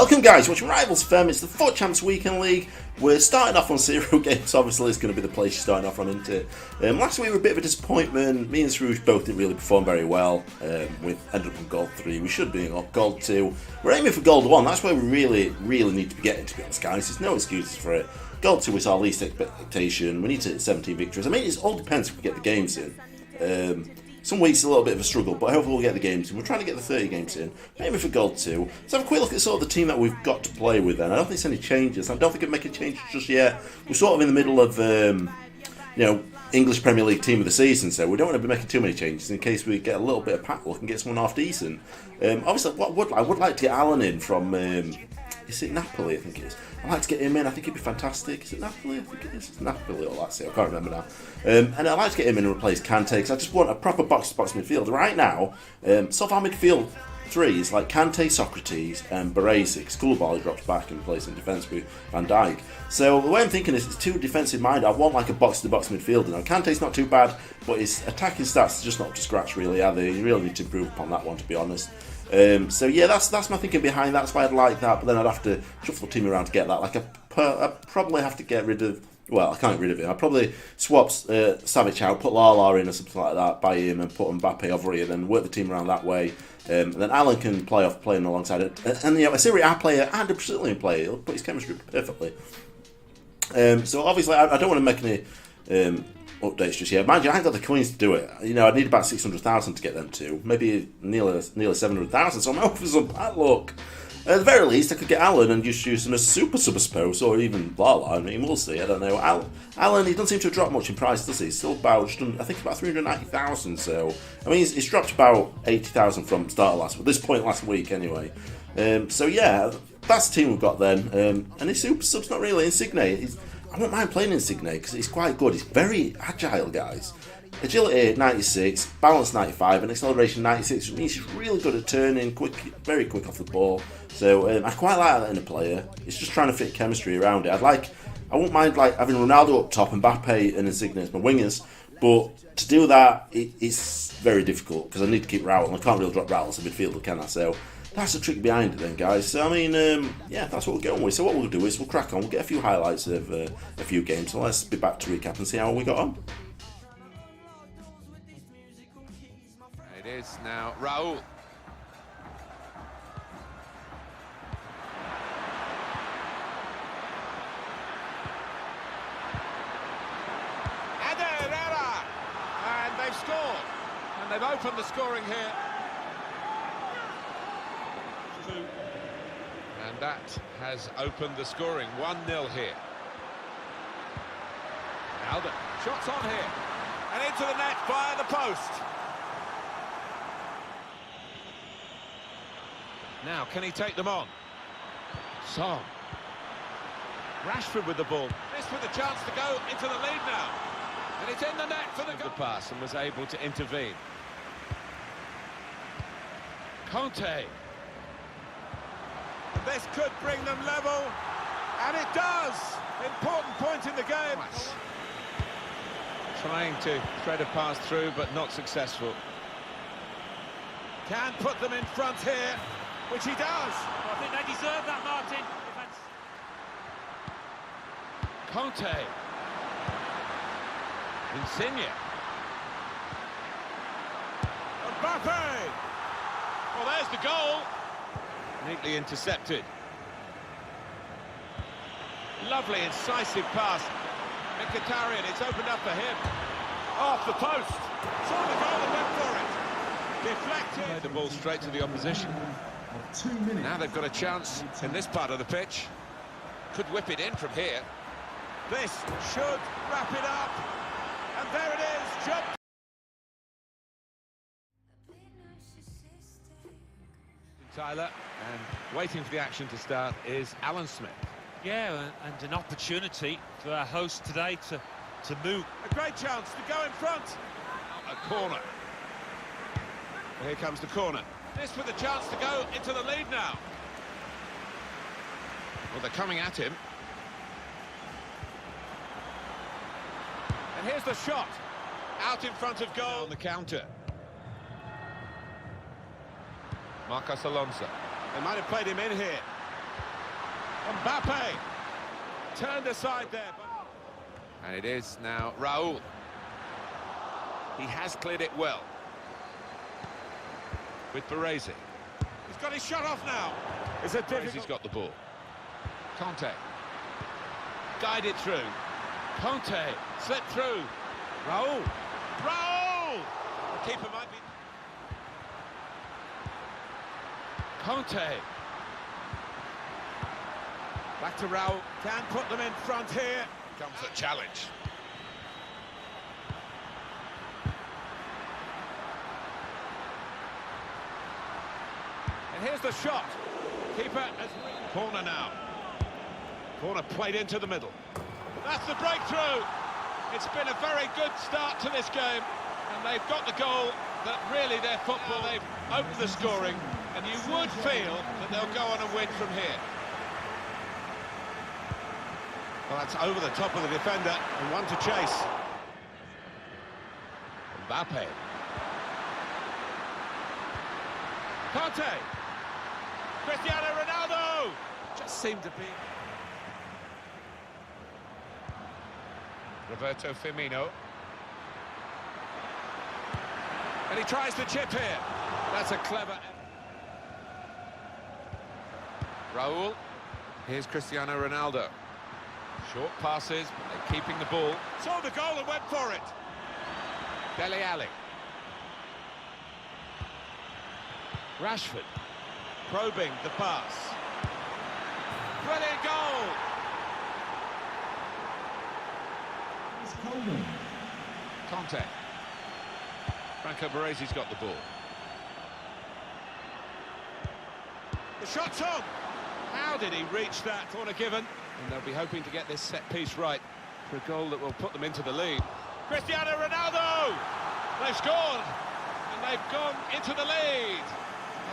Welcome guys, watching Rivals FM. It's the FUT Champs Weekend League. We're starting off on 0 games, obviously it's going to be the place you're starting off on, isn't it? Last week we were a bit of a disappointment. Me and Srouge both didn't really perform very well. We ended up on Gold 3, we should be on Gold 2. We're aiming for Gold 1, that's where we really need to be getting, to be honest guys. There's no excuses for it. Gold 2 is our least expectation. We need to hit 17 victories. I mean, it all depends if we get the games in. Some weeks a little bit of a struggle, but hopefully we'll get the games in. We're trying to get the 30 games in, maybe for Gold 2. Let's have a quick look at sort of the team that we've got to play with then. I don't think there's any changes. I don't think I'm making changes just yet. We're sort of in the middle of, English Premier League team of the season, so we don't want to be making too many changes in case we get a little bit of pack luck and get someone half decent. Obviously, I would like to get Alan in from, is it Napoli, I think it is. I'd like to get him in, I think he'd be fantastic. Is it Napoli? I think it is. It's Napoli, or that's it, I can't remember now. And I'd like to get him in and replace Kante, because I just want a proper box-to-box midfield. Right now, sort of our midfield three is like Kante, Socrates, and Baresi, because Koulibaly drops back and plays in defence with Van Dijk. So the way I'm thinking is, it's too defensive-minded. I want like a box-to-box midfielder. Now, Kante's not too bad, but his attacking stats are just not up to scratch, really, are they? You really need to improve upon that one, to be honest. So yeah, that's my thinking behind that. That's why I'd like that, but then I'd have to shuffle the team around to get that. Like I'd probably have to get rid of, well, I can't get rid of him. I'd probably swap Savic out, put Lala in or something like that, buy him and put Mbappe over here, and then work the team around that way. And then Alan can play off playing alongside it. And a Serie A player and a Brazilian player, he'll put his chemistry perfectly. So obviously I don't want to make any updates just yet. Mind you, I ain't got the coins to do it. You know, I need about 600,000 to get them to. Maybe nearly 700,000, so I'm hoping for some bad luck. At the very least, I could get Alan and just use him as super sub, I suppose, or even Lala. I mean, we'll see, I don't know. Alan, he doesn't seem to have dropped much in price, does he? He's still about, I think about 390,000, so... I mean, he's dropped about 80,000 from start of this point last week, anyway. So yeah, that's the team we've got then. And his super sub's not really Insigne. I won't mind playing Insigne because he's quite good. He's very agile, guys. Agility 96, balance 95, and acceleration 96, which means he's really good at turning, very quick off the ball. So I quite like that in a player. It's just trying to fit chemistry around it. I won't mind like having Ronaldo up top and Mbappe and Insigne as my wingers, but to do that, it's very difficult because I need to keep Raul, and I can't really drop Raul as a midfielder, can I? So that's the trick behind it then, guys. So, I mean, yeah, that's what we're going with. So what we'll do is we'll crack on. We'll get a few highlights of a few games. So let's be back to recap and see how we got on. It is now Raul. And they've scored. And they've opened the scoring here. And that has opened the scoring. 1-0 here. Alden, shots on here. And into the net via the post. Now, can he take them on? Son. Rashford with the ball. This with a chance to go into the lead now. And it's in the net for the pass and was able to intervene. Conte. This could bring them level, and it does! Important point in the game. Trying to thread a pass through, but not successful. Can put them in front here, which he does. Well, I think they deserve that, Martin. Conte. Insigne. Mbappe! Well, there's the goal. Neatly intercepted. Lovely, incisive pass. Mkhitaryan, it's opened up for him. Off the post. Saw the goal and went for it. Deflected. Played the ball straight to the opposition. Now they've got a chance in this part of the pitch. Could whip it in from here. This should wrap it up. And there it is. Jump. Tyler, and waiting for the action to start is Alan Smith. Yeah, and an opportunity for our host today to move. A great chance to go in front. A corner. Well, here comes the corner. This with a chance to go into the lead now. Well, they're coming at him. And here's the shot. Out in front of goal. On the counter. Marcos Alonso. They might have played him in here. Mbappe turned aside there. And it is now Raul. He has cleared it well. With Baresi. He's got his shot off now. It's a difficult... He's got the ball. Conte. Guided through. Conte slipped through. Raul. Raul! The keeper might be... Conte. Back to Raul. Can put them in front here. Comes a challenge. And here's the shot. Keeper has... Corner now. Corner played into the middle. That's the breakthrough. It's been a very good start to this game. And they've got the goal that really their football, they've opened the scoring. And you would feel that they'll go on and win from here. Well, that's over the top of the defender and one to chase. Mbappe. Conte. Cristiano Ronaldo. Just seemed to be. Roberto Firmino. And he tries to chip here. That's a clever... Raul. Here's Cristiano Ronaldo. Short passes, but they're keeping the ball. Saw the goal and went for it. Dele Alli. Rashford. Probing the pass. Brilliant goal! Conte. Franco Baresi's got the ball. The shot's on! How did he reach that? Corner given. And they'll be hoping to get this set piece right for a goal that will put them into the lead. Cristiano Ronaldo! They've scored! And they've gone into the lead!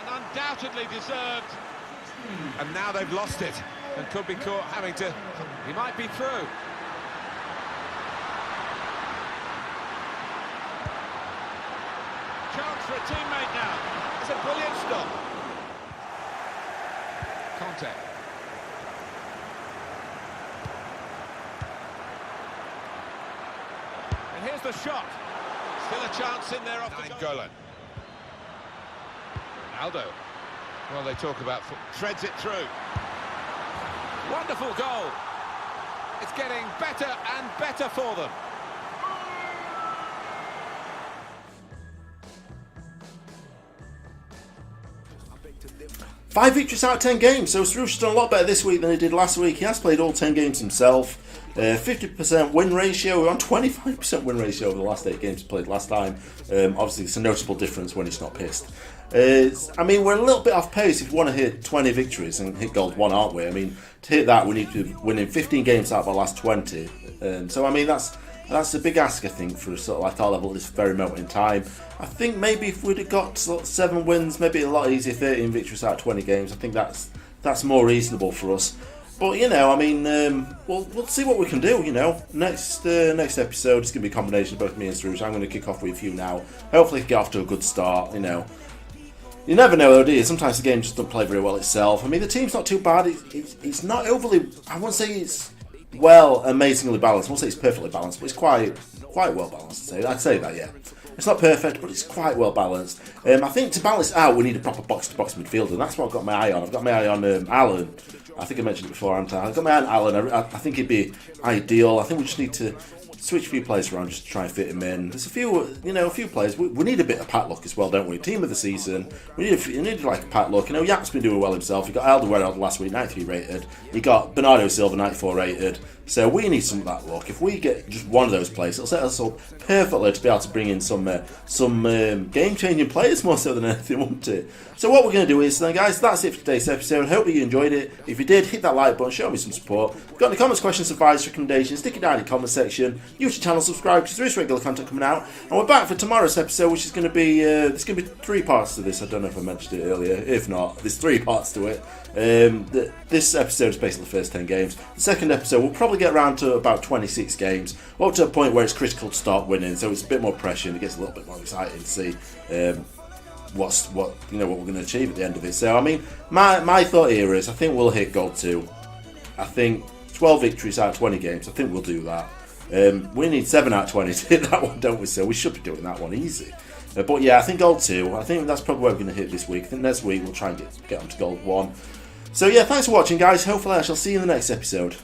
And undoubtedly deserved. And now they've lost it and could be caught having to... He might be through. Chance for a teammate now. It's a brilliant stop. Conte. And here's the shot. Still a chance in there off the goal. Ronaldo. Well, they talk about... Threads it through. Wonderful goal. It's getting better and better for them. 5 victories out of 10 games, so Struth's done a lot better this week than he did last week. He has played all 10 games himself. 50% win ratio, we're on 25% win ratio over the last 8 games played last time. Obviously, it's a noticeable difference when he's not pissed. I mean, we're a little bit off pace if you want to hit 20 victories and hit gold 1, aren't we? I mean, to hit that, we need to be winning 15 games out of our last 20. So, I mean, that's a big ask, I think, for sort of like our level at this very moment in time. I think maybe if we'd have got sort of 7 wins, maybe a lot easier, 13 victories out of 20 games, I think that's more reasonable for us. But, you know, I mean, we'll see what we can do, you know. Next episode is going to be a combination of both me and Struth. I'm going to kick off with a few now. Hopefully get off to a good start, you know. You never know though, do you? Sometimes the game just doesn't play very well itself. I mean, the team's not too bad. It's not overly... I won't say it's, well, amazingly balanced. I won't say it's perfectly balanced, but it's quite well balanced, I'd say that, yeah. It's not perfect, but it's quite well balanced. I think to balance it out, we need a proper box-to-box midfielder, and that's what I've got my eye on. I've got my eye on Alan. I think I mentioned it before, haven't I? I've got my eye on Alan. I think he'd be ideal. I think we just need to switch a few players around just to try and fit him in. There's a few players. We need a bit of pat luck as well, don't we? Team of the season. We need like a pat luck. You know, Yap's been doing well himself. You got Alderweireld last week, 93 rated. You got Bernardo Silva, 94 rated. So we need some of that luck. If we get just one of those players, it'll set us up perfectly to be able to bring in some game-changing players more so than anything, won't it? So what we're going to do is, guys, that's it for today's episode. Hope you enjoyed it. If you did, hit that like button, show me some support. If you've got any comments, questions, advice, recommendations, stick it down in the comment section. YouTube channel, subscribe, because there is regular content coming out. And we're back for tomorrow's episode, which is going to be, there's going to be 3 parts to this. I don't know if I mentioned it earlier. If not, there's 3 parts to it. This episode is basically the first 10 games. The second episode, we'll probably get around to about 26 games, up to a point where it's critical to start winning, so it's a bit more pressure and it gets a little bit more exciting to see what we're going to achieve at the end of it. So I mean, my thought here is I think we'll hit gold 2. I think 12 victories out of 20 games. I think we'll do that. We need 7 out of 20 to hit that one, don't we? So we should be doing that one easy. But yeah, I think gold 2. I think that's probably where we're going to hit this week. I think next week we'll try and get on to gold 1. So yeah, thanks for watching, guys. Hopefully I shall see you in the next episode.